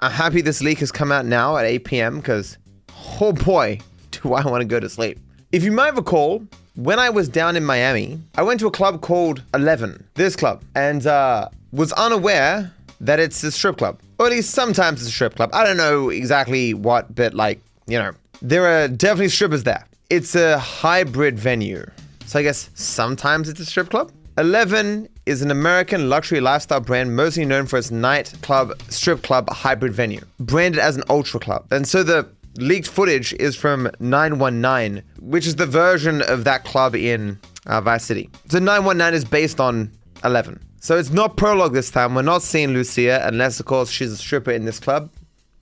I'm happy this leak has come out now at 8 p.m. because, oh boy, do I want to go to sleep. If you might recall, when I was down in Miami, I went to a club called 11, this club, and was unaware that it's a strip club. Or at least sometimes it's a strip club. I don't know exactly what, but like, you know, there are definitely strippers there. It's a hybrid venue. So I guess sometimes it's a strip club. 11 is an American luxury lifestyle brand mostly known for its nightclub, strip club hybrid venue, branded as an ultra club. And so the leaked footage is from 919, which is the version of that club in Vice City. So 919 is based on 11. So it's not Prologue this time. We're not seeing Lucia, unless, of course, she's a stripper in this club.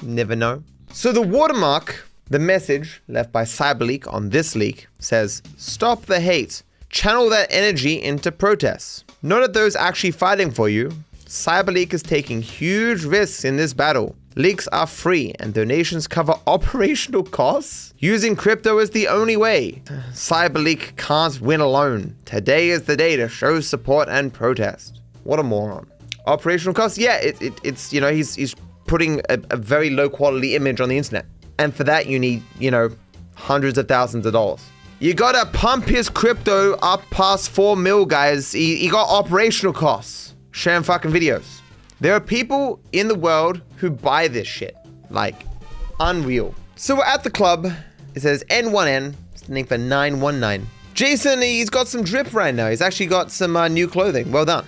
Never know. So the watermark, the message left by CyberLeak on this leak says, "Stop the hate. Channel that energy into protests. Not at those actually fighting for you. CyberLeak is taking huge risks in this battle. Leaks are free and donations cover operational costs. Using crypto is the only way. CyberLeak can't win alone. Today is the day to show support and protest." What a moron. Operational costs? Yeah, it's, you know, he's putting a very low quality image on the internet. And for that, you need, you know, hundreds of thousands of dollars. You gotta pump his crypto up past 4 mil, guys. He got operational costs. Sharing fucking videos. There are people in the world who buy this shit. Like, unreal. So we're at the club. It says N1N, standing for 919. Jason, he's got some drip right now. He's actually got some new clothing. Well done.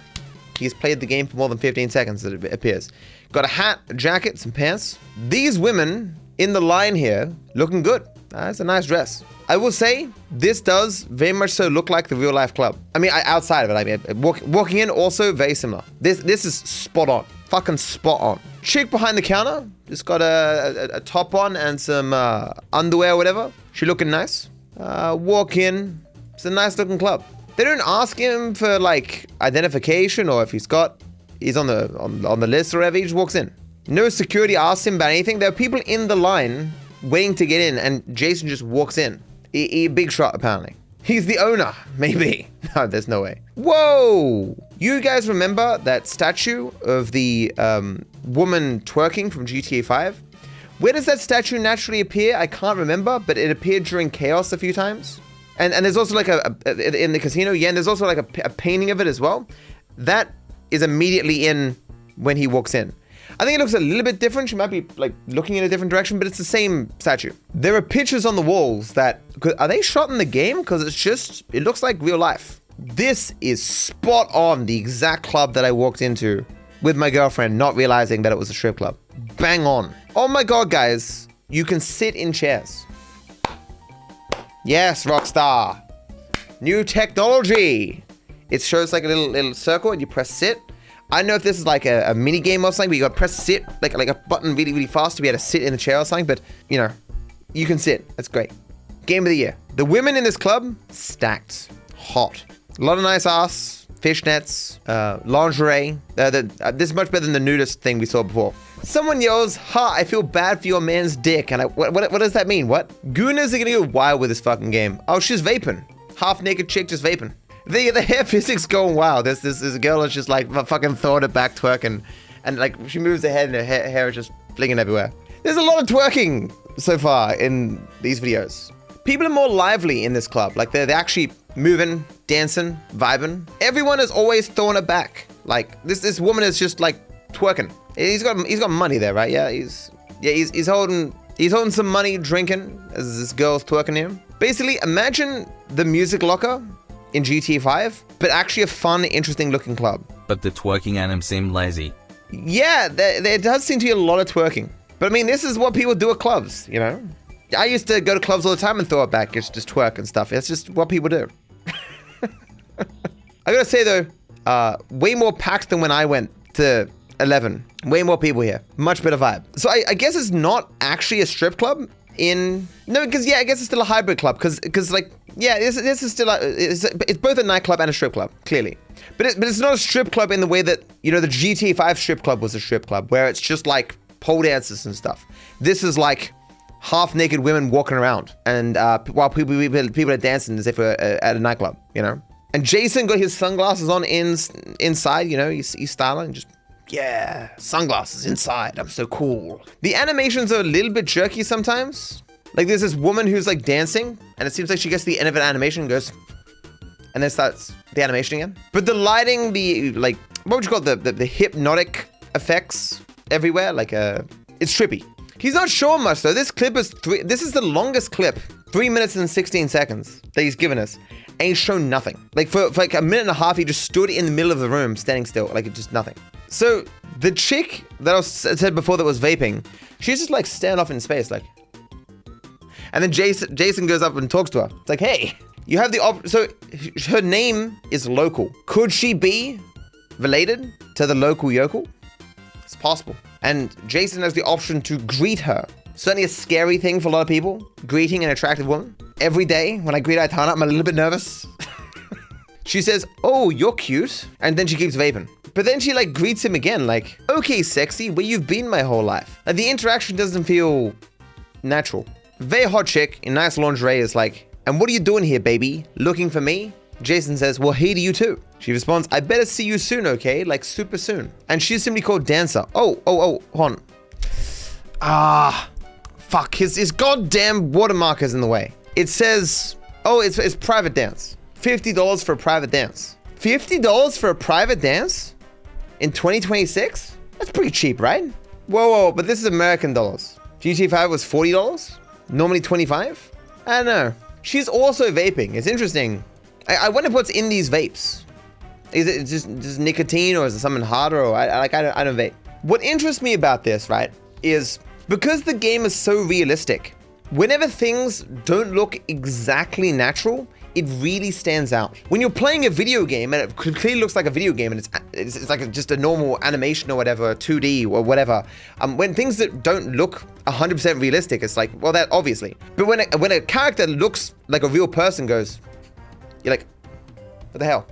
He's played the game for more than 15 seconds, it appears. Got a hat, a jacket, some pants. These women in the line here looking good. That's a nice dress. I will say, this does very much so look like the real life club. I mean, outside of it, I mean, walking in also very similar. This is spot on. Fucking spot on. Chick behind the counter, just got a top on and some underwear or whatever. She looking nice. Walk in, it's a nice looking club. They don't ask him for like identification or if he's on the list or whatever. He just walks in. No security asks him about anything. There are people in the line waiting to get in, and Jason just walks in. He big shot apparently. He's the owner, maybe. No, there's no way. Whoa! You guys remember that statue of the woman twerking from GTA 5? Where does that statue naturally appear? I can't remember, but it appeared during Chaos a few times. And there's also like in the casino, yeah, and there's also like a painting of it as well. That is immediately in when he walks in. I think it looks a little bit different. She might be like looking in a different direction, but it's the same statue. There are pictures on the walls that, are they shot in the game? Because it looks like real life. This is spot on the exact club that I walked into with my girlfriend, not realizing that it was a strip club. Bang on. Oh my God, guys, you can sit in chairs. Yes, Rockstar. New technology. It shows like a little circle and you press sit. I don't know if this is like a mini game or something, but you gotta press sit, like a button really, really fast to be able to sit in the chair or something, but you know, you can sit. That's great. Game of the year. The women in this club, stacked. Hot. A lot of nice ass, fishnets, lingerie. This is much better than the nudist thing we saw before. Someone yells, "Ha, I feel bad for your man's dick." And what does that mean? What? Gooners are gonna go wild with this fucking game. Oh, she's vaping. Half naked chick just vaping. The hair physics going wild. This girl is just like fucking throwing it back twerking. And like she moves her head and her hair is just flinging everywhere. There's a lot of twerking so far in these videos. People are more lively in this club. Like they're actually moving, dancing, vibing. Everyone is always throwing it back. Like this woman is just like twerking. He's got money there, right? Yeah, he's holding some money, drinking as this girl's twerking him. Basically, imagine the music locker in GTA 5, but actually a fun, interesting looking club. But the twerking at him seemed lazy. Yeah, there does seem to be a lot of twerking. But I mean, this is what people do at clubs, you know? I used to go to clubs all the time and throw it back, just twerk and stuff. It's just what people do. I gotta say though, way more packed than when I went to 11. Way more people here. Much better vibe. So I guess it's not actually a strip club no, because yeah, I guess it's still a hybrid club because like, yeah, this is still it's both a nightclub and a strip club, clearly. But it's not a strip club in the way that, you know, the GTA 5 strip club was a strip club where it's just like pole dances and stuff. This is like half naked women walking around and while people are dancing as if we're at a nightclub, you know? And Jason got his sunglasses on inside, you know, he's styling, just Yeah, sunglasses inside. I'm so cool. The animations are a little bit jerky sometimes. Like there's this woman who's like dancing and it seems like she gets to the end of an animation and goes, and then starts the animation again. But the lighting, the like, what would you call it? The hypnotic effects everywhere. Like it's trippy. He's not showing much though. This clip is this is the longest clip, 3 minutes and 16 seconds that he's given us. And he's shown nothing. Like for like a minute and a half, he just stood in the middle of the room, standing still, like it's just nothing. So the chick that I said before that was vaping, she's just like staring off in space, like. And then Jason goes up and talks to her. It's like, hey, you have the so her name is Local. Could she be related to the local yokel? It's possible. And Jason has the option to greet her. Certainly a scary thing for a lot of people, greeting an attractive woman. Every day when I greet Aitana, I'm a little bit nervous. She says, oh, you're cute. And then she keeps vaping. But then she like greets him again, like, okay, sexy, where you've been my whole life. Like, the interaction doesn't feel natural. Very hot chick in nice lingerie is like, and what are you doing here, baby? Looking for me? Jason says, well, hey to you too. She responds, I better see you soon, okay? Like super soon. And she's simply called Dancer. Oh, hold on. Fuck, his goddamn watermark is in the way. It says, oh, it's private dance. $50 for a private dance. $50 for a private dance? In 2026? That's pretty cheap, right? Whoa, but this is American dollars. GTA 5 was $40? Normally 25? I don't know. She's also vaping. It's interesting. I wonder what's in these vapes. Is it just nicotine or is it something harder? Or I don't vape. What interests me about this, right, is because the game is so realistic, whenever things don't look exactly natural, it really stands out. When you're playing a video game and it clearly looks like a video game and it's like just a normal animation or whatever, 2D or whatever, when things that don't look 100% realistic, it's like, well, that obviously. But when a character looks like a real person goes, you're like, what the hell?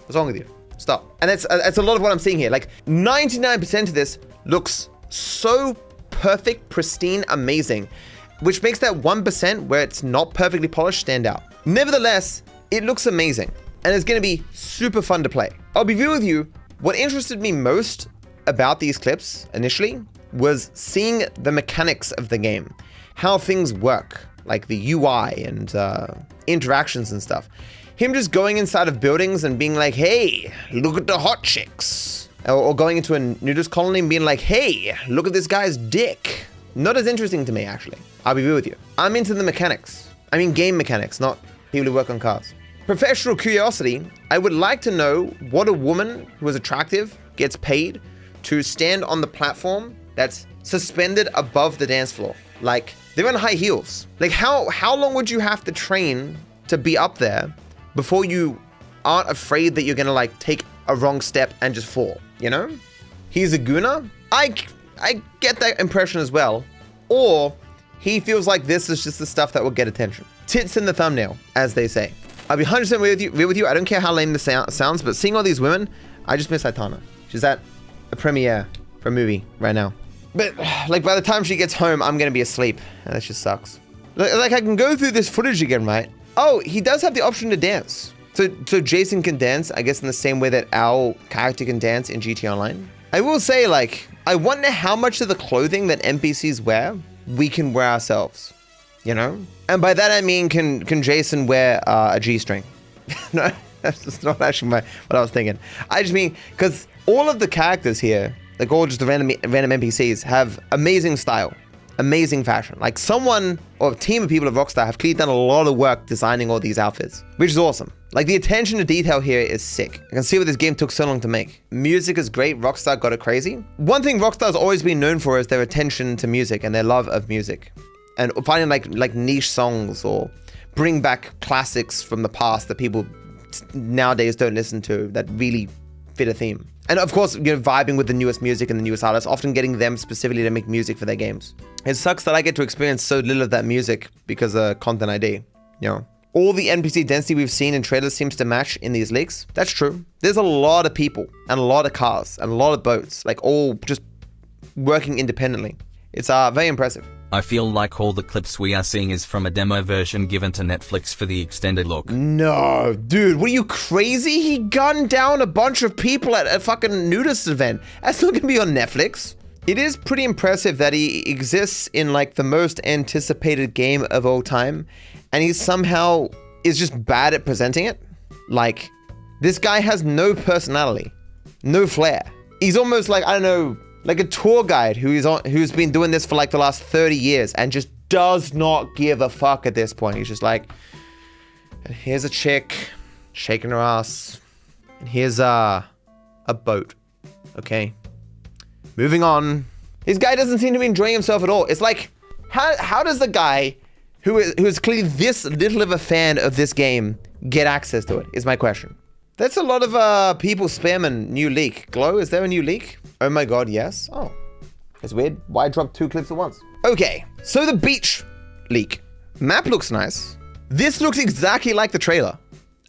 What's wrong with you? Stop. And that's a lot of what I'm seeing here. Like 99% of this looks so perfect, pristine, amazing, which makes that 1% where it's not perfectly polished stand out. Nevertheless, it looks amazing and it's going to be super fun to play. I'll be real with you. What interested me most about these clips initially was seeing the mechanics of the game, how things work, like the UI and interactions and stuff. Him just going inside of buildings and being like, hey, look at the hot chicks. Or going into a nudist colony and being like, hey, look at this guy's dick. Not as interesting to me, actually. I'll be real with you. I'm into the mechanics. I mean game mechanics, not people who work on cars. Professional curiosity, I would like to know what a woman who is attractive gets paid to stand on the platform that's suspended above the dance floor. Like, they're in high heels. Like, how long would you have to train to be up there before you aren't afraid that you're gonna like take a wrong step and just fall, you know? He's a gooner? I get that impression as well. Or he feels like this is just the stuff that will get attention. Tits in the thumbnail, as they say. I'll be 100% real with you. I don't care how lame this sounds, but seeing all these women, I just miss Aitana. She's at a premiere for a movie right now. But like by the time she gets home, I'm gonna be asleep. And that just sucks. Like I can go through this footage again, right? Oh, he does have the option to dance. So Jason can dance, I guess in the same way that our character can dance in GTA Online. I will say, like, I wonder how much of the clothing that NPCs wear, we can wear ourselves, you know? And by that I mean, can Jason wear a G-string? No, that's not actually what I was thinking. I just mean, because all of the characters here, like all just the random NPCs, have amazing style, amazing fashion. Like someone or a team of people at Rockstar have clearly done a lot of work designing all these outfits, which is awesome. Like the attention to detail here is sick. I can see why this game took so long to make. Music is great. Rockstar got it crazy. One thing Rockstar's always been known for is their attention to music and their love of music, and finding like niche songs or bring back classics from the past that people nowadays don't listen to that really fit a theme. And of course, you know, vibing with the newest music and the newest artists, often getting them specifically to make music for their games. It sucks that I get to experience so little of that music because of Content ID, you know. All the NPC density we've seen in trailers seems to match in these leaks. That's true. There's a lot of people and a lot of cars and a lot of boats, like all just working independently. It's very impressive. I feel like all the clips we are seeing is from a demo version given to Netflix for the extended look. No, dude, what are you crazy? He gunned down a bunch of people at a fucking nudist event. That's not gonna be on Netflix. It is pretty impressive that he exists in like the most anticipated game of all time, and he somehow is just bad at presenting it. Like, this guy has no personality, no flair. He's almost like, I don't know, like a tour guide who's been doing this for like the last 30 years and just does not give a fuck at this point. He's just like, and here's a chick shaking her ass, and here's a boat. Okay, moving on. This guy doesn't seem to be enjoying himself at all. It's like, how does the guy who is clearly this little of a fan of this game get access to it, is my question. That's a lot of people spamming new leak. Glow, is there a new leak? Oh my god, yes. Oh, that's weird. Why drop 2 clips at once? Okay, so the beach leak. Map looks nice. This looks exactly like the trailer,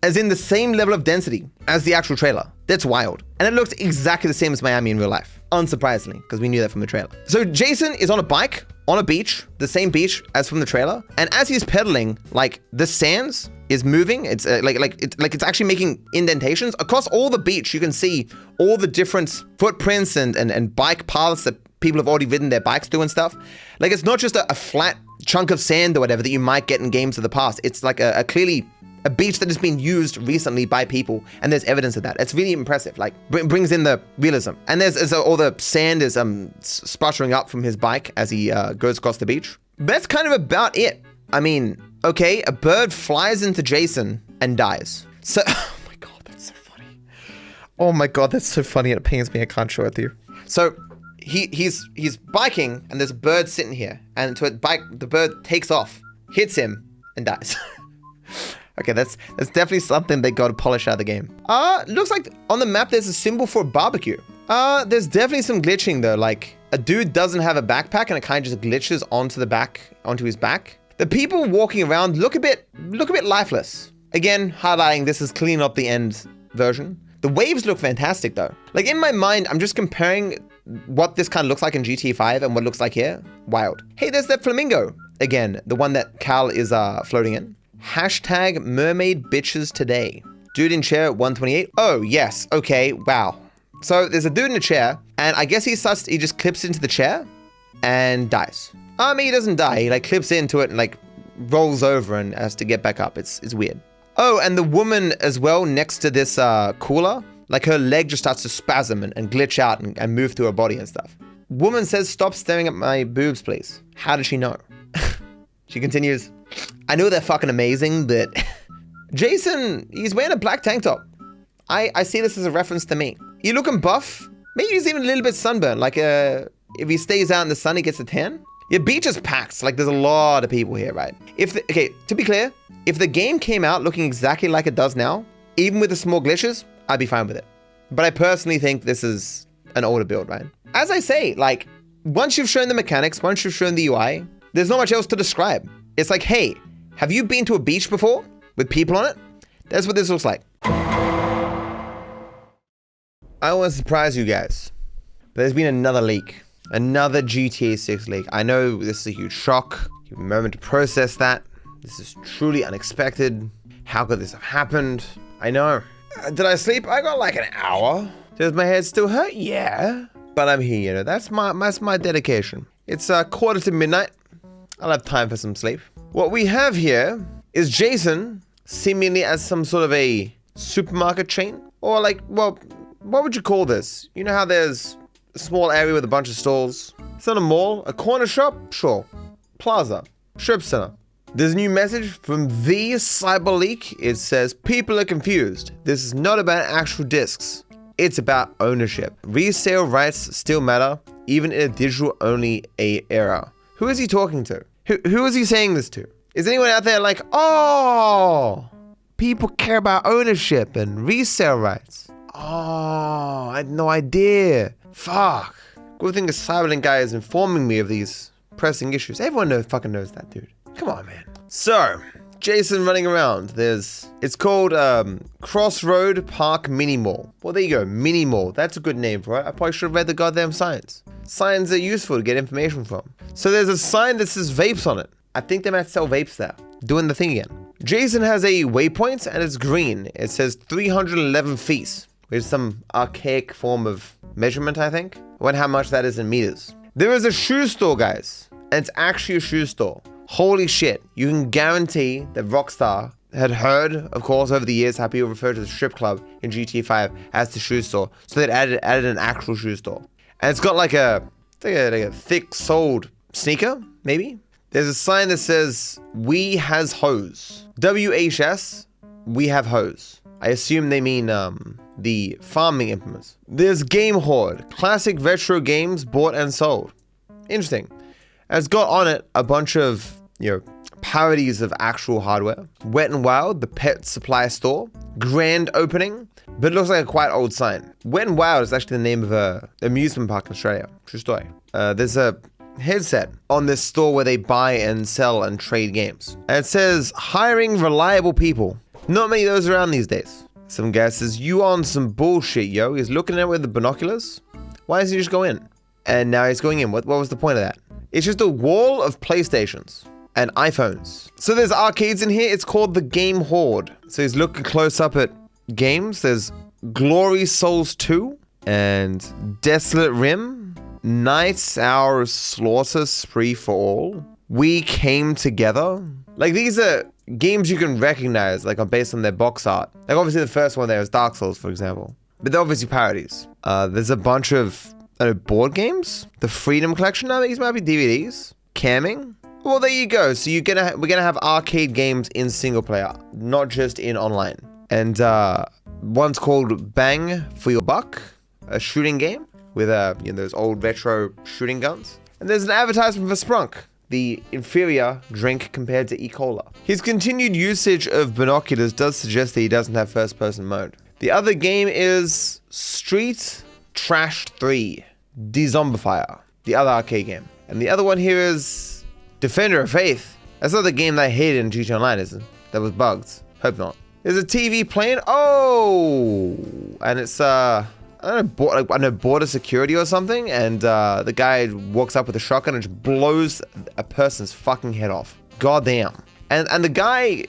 as in the same level of density as the actual trailer. That's wild. And it looks exactly the same as Miami in real life, unsurprisingly, because we knew that from the trailer. So Jason is on a bike, on a beach, the same beach as from the trailer. And as he's pedaling, like the sands is moving. It's it's actually making indentations across all the beach. You can see all the different footprints and bike paths that people have already ridden their bikes through and stuff. Like, it's not just a flat chunk of sand or whatever that you might get in games of the past. It's like a clearly a beach that has been used recently by people, and there's evidence of that. It's really impressive. Like, brings in the realism. And there's all the sand is sputtering up from his bike as he goes across the beach. But that's kind of about it. I mean, okay, a bird flies into Jason and dies. So, oh my god, that's so funny. Oh my god, that's so funny, and it pains me. I can't show it to you. So he's biking, and there's a bird sitting here, and to the bird takes off, hits him, and dies. Okay, that's definitely something they got to polish out of the game. Looks like on the map there's a symbol for a barbecue. There's definitely some glitching though. Like, a dude doesn't have a backpack and it kind of just glitches onto his back. The people walking around look a bit lifeless. Again, highlighting this is clean up the end version. The waves look fantastic though. Like, in my mind, I'm just comparing what this kind of looks like in GTA 5 and what it looks like here. Wild. Hey, there's that flamingo. Again, the one that Cal is floating in. Hashtag mermaid bitches today. Dude in chair 128. Oh, yes. Okay. Wow. So there's a dude in a chair, and I guess he just clips into the chair and dies. I mean, he doesn't die. He like clips into it and like rolls over and has to get back up. It's weird. Oh, and the woman as well next to this cooler, like her leg just starts to spasm and glitch out and move through her body and stuff. Woman says, "Stop staring at my boobs, please." How does she know? She continues, "I know they're fucking amazing, but..." Jason, he's wearing a black tank top. I see this as a reference to me. You looking buff? Maybe he's even a little bit sunburned. Like, if he stays out in the sun, he gets a tan. Your beach is packed. Like, there's a lot of people here, right? Okay, to be clear, if the game came out looking exactly like it does now, even with the small glitches, I'd be fine with it. But I personally think this is an older build, right? As I say, like, once you've shown the mechanics, once you've shown the UI, there's not much else to describe. It's like, hey, have you been to a beach before with people on it? That's what this looks like. I want to surprise you guys. There's been another leak. Another GTA 6 leak. I know this is a huge shock. Give me a moment to process that. This is truly unexpected. How could this have happened? I know. Did I sleep? I got like an hour. Does my head still hurt? Yeah. But I'm here, you know. That's my dedication. It's 1:45. I'll have time for some sleep. What we have here is Jason seemingly as some sort of a supermarket chain, or like, well, what would you call this? You know how there's a small area with a bunch of stalls? It's not a mall, a corner shop? Sure. Plaza, strip center. There's a new message from the Cyber Leak. It says, people are confused. This is not about actual discs. It's about ownership. Resale rights still matter, even in a digital-only era. Who is he talking to? Who is he saying this to? Is anyone out there like, oh, people care about ownership and resale rights? Oh, I had no idea. Fuck. Good thing the Cyberlink guy is informing me of these pressing issues. Everyone fucking knows that, dude. Come on, man. So, Jason running around. It's called Crossroad Park Mini Mall. Well, there you go, Mini Mall. That's a good name for it. I probably should have read the goddamn signs. Signs are useful to get information from. So there's a sign that says vapes on it. I think they might sell vapes there. Doing the thing again. Jason has a waypoint and it's green. It says 311 feet, which is some archaic form of measurement, I think. I wonder how much that is in meters. There is a shoe store, guys. And it's actually a shoe store. Holy shit. You can guarantee that Rockstar had heard, of course, over the years how people refer to the strip club in GTA 5 as the shoe store. So they'd added an actual shoe store. And it's got like a thick-soled sneaker, maybe? There's a sign that says, "We has hose." WHS, we have hose. I assume they mean the farming implements. There's Game Horde, classic retro games bought and sold. Interesting. And it's got on it a bunch of, parodies of actual hardware. Wet n Wild, the pet supply store. Grand opening, but it looks like a quite old sign. Wet n Wild is actually the name of a amusement park in Australia. True story. There's a headset on this store where they buy and sell and trade games. And it says, hiring reliable people. Not many of those around these days. Some guy says, you on some bullshit, yo. He's looking at it with the binoculars. Why doesn't he just go in? And now he's going in. What was the point of that? It's just a wall of PlayStations and iPhones. So there's arcades in here. It's called the Game Horde. So he's looking close up at games. There's Glory Souls 2 and Desolate Rim. Nights Our Slaughter Spree for All. We Came Together. Like, these are games you can recognize, like, are based on their box art. Like, obviously the first one there is Dark Souls, for example. But they're obviously parodies. There's a bunch of board games. The Freedom Collection. Now these might be DVDs. Camming. Well, there you go. So we're gonna have arcade games in single player, not just in online. And one's called Bang for Your Buck, a shooting game with those old retro shooting guns. And there's an advertisement for Sprunk, the inferior drink compared to E-Cola. His continued usage of binoculars does suggest that he doesn't have first-person mode. The other game is Street Trash 3, Dezombifier, the other arcade game. And the other one here is Defender of Faith. That's not the game that I hated in GTA Online, is it? That was bugged. Hope not. There's a TV playing. Oh! And it's, I don't know, border security or something, and the guy walks up with a shotgun and just blows a person's fucking head off. Goddamn. And the guy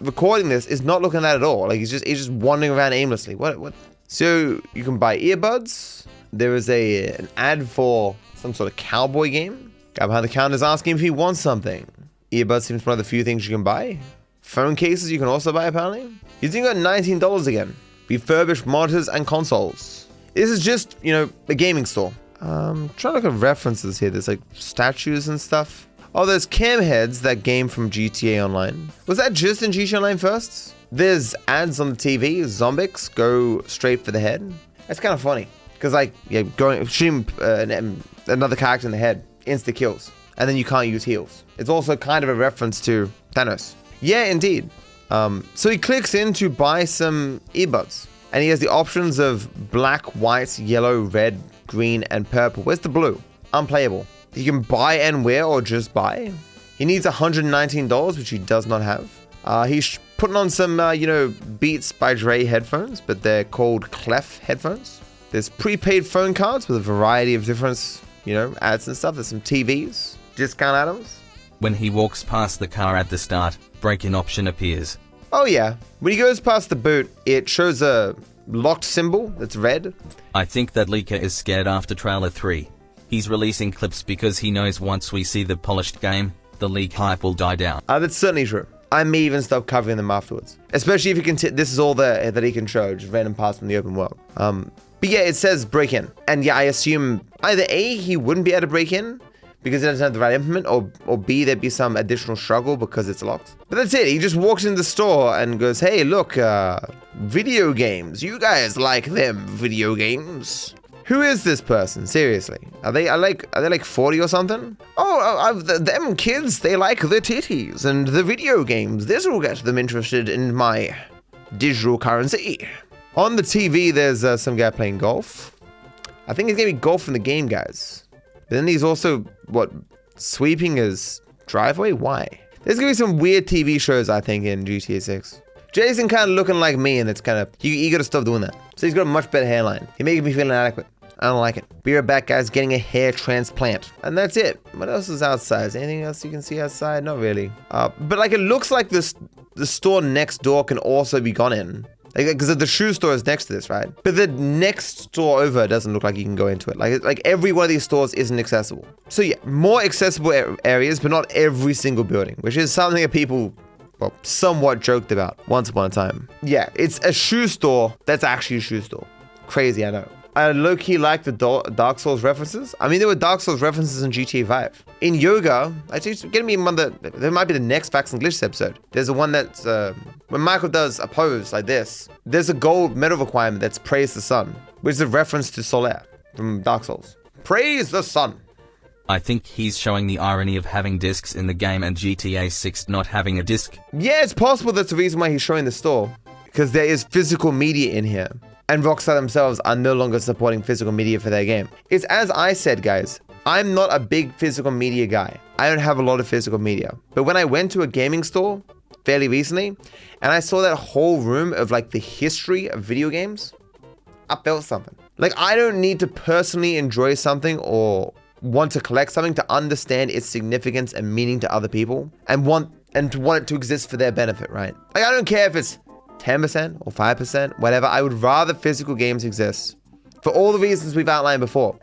recording this is not looking at that at all. Like, he's just wandering around aimlessly. What? So you can buy earbuds. There is an ad for some sort of cowboy game. Guy behind the counter is asking if he wants something. Earbuds seems one of the few things you can buy. Phone cases you can also buy, apparently. He's only got $19 again. Refurbished monitors and consoles. This is just, a gaming store. Trying to look at references here. There's like statues and stuff. Oh, there's cam heads, that game from GTA Online. Was that just in GTA Online first? There's ads on the TV. Zombies go straight for the head. That's kind of funny. Because shooting another character in the head, insta kills. And then you can't use heals. It's also kind of a reference to Thanos. Yeah, indeed. So he clicks in to buy some earbuds. And he has the options of black, white, yellow, red, green, and purple. Where's the blue? Unplayable. He can buy and wear or just buy. He needs $119, which he does not have. He's putting on some, Beats by Dre headphones, but they're called Clef headphones. There's prepaid phone cards with a variety of different, ads and stuff. There's some TVs, discount items. When he walks past the car at the start, break-in option appears. Oh yeah, when he goes past the boot, it shows a locked symbol that's red. I think that leaker is scared after trailer 3. He's releasing clips because he knows once we see the polished game, the leak hype will die down. That's certainly true. I may even stop covering them afterwards. Especially if you can, this is all that he can show, just random parts from the open world. But yeah, it says break in. And yeah, I assume either A, he wouldn't be able to break in, because it doesn't have the right implement, or B, there'd be some additional struggle because it's locked. But that's it. He just walks in the store and goes, hey, look, video games. You guys like them video games. Who is this person? Seriously. Are they like 40 or something? Oh, them kids, they like the titties and the video games. This will get them interested in my digital currency. On the TV, there's some guy playing golf. I think he's gonna be golf in the game, guys. But then he's also, sweeping his driveway? Why? There's gonna be some weird TV shows, I think, in GTA 6. Jason kind of looking like me, and it's kind of, you gotta stop doing that. So he's got a much better hairline. He making me feel inadequate. I don't like it. Be right back, guys, getting a hair transplant. And that's it. What else is outside? Is anything else you can see outside? Not really. But like, it looks like the store next door can also be gone in. Because the shoe store is next to this, right? But the next store over doesn't look like you can go into it. Like every one of these stores isn't accessible. So yeah, more accessible areas, but not every single building, which is something that people, well, somewhat joked about once upon a time. Yeah, it's a shoe store that's actually a shoe store. Crazy, I know. I low-key like the Dark Souls references. I mean, there were Dark Souls references in GTA 5. In Yoga, actually, getting me one that there might be the next Facts and Glitches episode. There's the one that's when Michael does a pose like this, there's a gold medal requirement that's Praise the Sun, which is a reference to Solaire from Dark Souls. Praise the Sun. I think he's showing the irony of having discs in the game and GTA 6 not having a disc. Yeah, it's possible that's the reason why he's showing the store, because there is physical media in here. And Rockstar themselves are no longer supporting physical media for their game. It's as I said, guys, I'm not a big physical media guy. I don't have a lot of physical media. But when I went to a gaming store fairly recently, and I saw that whole room of like the history of video games, I felt something. Like, I don't need to personally enjoy something or want to collect something to understand its significance and meaning to other people and want it to exist for their benefit, right? Like, I don't care if it's 10% or 5%, whatever. I would rather physical games exist for all the reasons we've outlined before.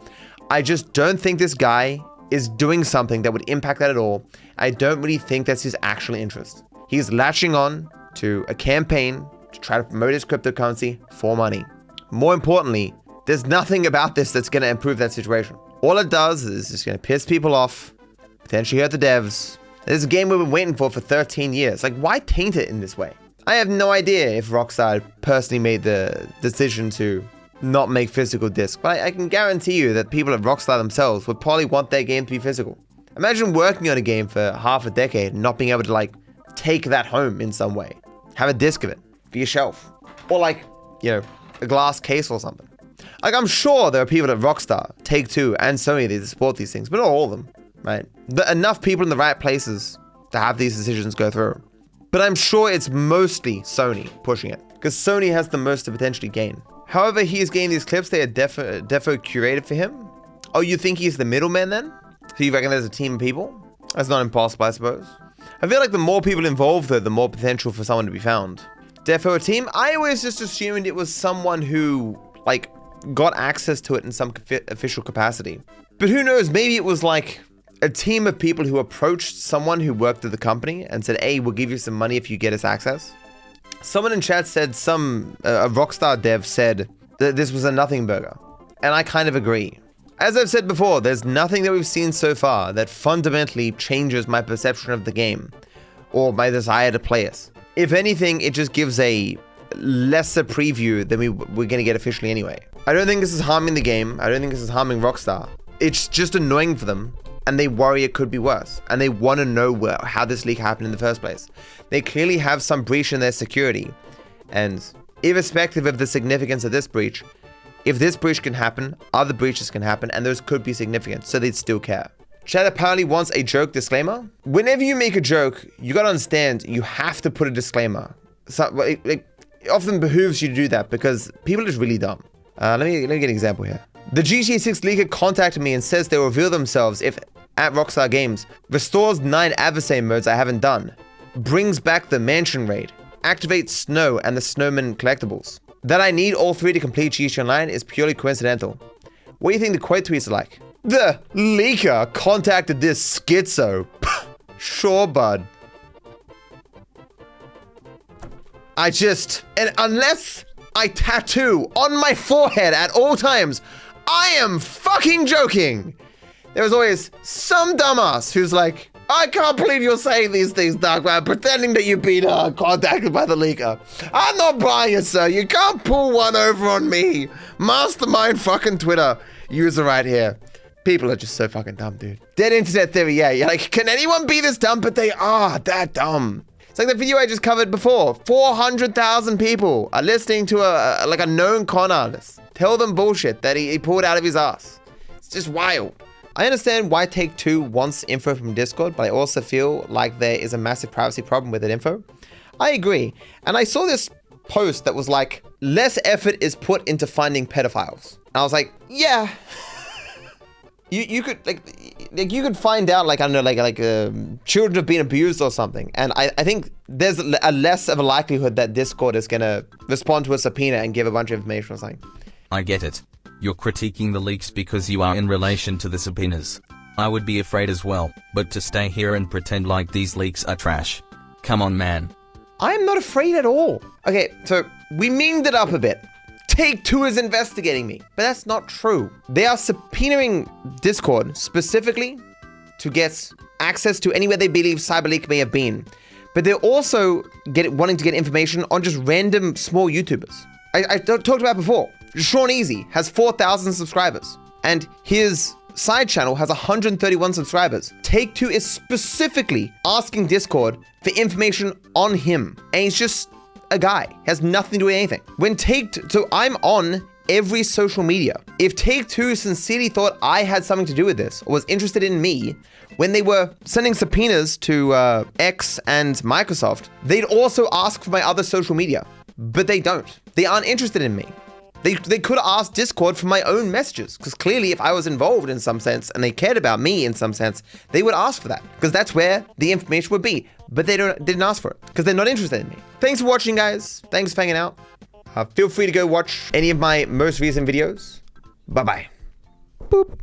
I just don't think this guy is doing something that would impact that at all. I don't really think that's his actual interest. He's latching on to a campaign to try to promote his cryptocurrency for money. More importantly, there's nothing about this that's going to improve that situation. All it does is just going to piss people off, potentially hurt the devs. This is a game we've been waiting for 13 years. Like, why taint it in this way? I have no idea if Rockstar personally made the decision to not make physical discs, but I can guarantee you that people at Rockstar themselves would probably want their game to be physical. Imagine working on a game for half a decade and not being able to like take that home in some way. Have a disc of it for your shelf. Or like, you know, a glass case or something. Like, I'm sure there are people at Rockstar, Take-Two, and Sony that support these things, but not all of them, right? Enough people in the right places to have these decisions go through. But I'm sure it's mostly Sony pushing it, because Sony has the most to potentially gain. However, he is getting these clips, they are defo curated for him. Oh, you think he's the middleman then? So you reckon there's a team of people? That's not impossible, I suppose. I feel like the more people involved, though, the more potential for someone to be found. Defo a team? I always just assumed it was someone who, like, got access to it in some official capacity. But who knows, maybe it was like a team of people who approached someone who worked at the company and said, hey, we'll give you some money if you get us access. Someone in chat said a Rockstar dev said that this was a nothing burger. And I kind of agree. As I've said before, there's nothing that we've seen so far that fundamentally changes my perception of the game or my desire to play it. If anything, it just gives a lesser preview than we're going to get officially anyway. I don't think this is harming the game. I don't think this is harming Rockstar. It's just annoying for them. And they worry it could be worse. And they want to know how this leak happened in the first place. They clearly have some breach in their security. And irrespective of the significance of this breach, if this breach can happen, other breaches can happen, and those could be significant, so they'd still care. Chat apparently wants a joke disclaimer. Whenever you make a joke, you gotta understand, you have to put a disclaimer. So, it often behooves you to do that because people are just really dumb. Let me get an example here. The GTA 6 leaker contacted me and says they'll reveal themselves if at Rockstar Games restores 9 adversary modes I haven't done, brings back the mansion raid, activates snow and the snowman collectibles. That I need all 3 to complete GTA Online is purely coincidental. What do you think the quote tweets are like? The leaker contacted this schizo. Sure, bud. And unless I tattoo on my forehead at all times, I am fucking joking. There's always some dumbass who's like, I can't believe you're saying these things, DarkViper, pretending that you've been contacted by the leaker. I'm not buying it, sir. You can't pull one over on me. Mastermind fucking Twitter user right here. People are just so fucking dumb, dude. Dead internet theory, yeah. You're like, can anyone be this dumb? But they are that dumb. It's like the video I just covered before. 400,000 people are listening to a known con artist tell them bullshit that he pulled out of his ass. It's just wild. I understand why Take-Two wants info from Discord, but I also feel like there is a massive privacy problem with that info. I agree. And I saw this post that was like, less effort is put into finding pedophiles. And I was like, yeah. You could like you could find out, like, I don't know, like children have been abused or something. And I think there's a less of a likelihood that Discord is gonna respond to a subpoena and give a bunch of information or something. I get it. You're critiquing the leaks because you are in relation to the subpoenas. I would be afraid as well, but to stay here and pretend like these leaks are trash. Come on, man. I'm not afraid at all. Okay, so we memed it up a bit. Take-Two is investigating me, but that's not true. They are subpoenaing Discord specifically to get access to anywhere they believe CyberLeak may have been. But they're also wanting to get information on just random small YouTubers. I talked about before. Sean Easy has 4,000 subscribers, and his side channel has 131 subscribers. Take-Two is specifically asking Discord for information on him, and he's just a guy. He has nothing to do with anything. So I'm on every social media. If Take-Two sincerely thought I had something to do with this, or was interested in me, when they were sending subpoenas to X and Microsoft, they'd also ask for my other social media, but they don't. They aren't interested in me. They could have asked Discord for my own messages, because clearly if I was involved in some sense and they cared about me in some sense, they would ask for that, because that's where the information would be. But they didn't ask for it because they're not interested in me. Thanks for watching, guys. Thanks for hanging out. Feel free to go watch any of my most recent videos. Bye-bye. Boop.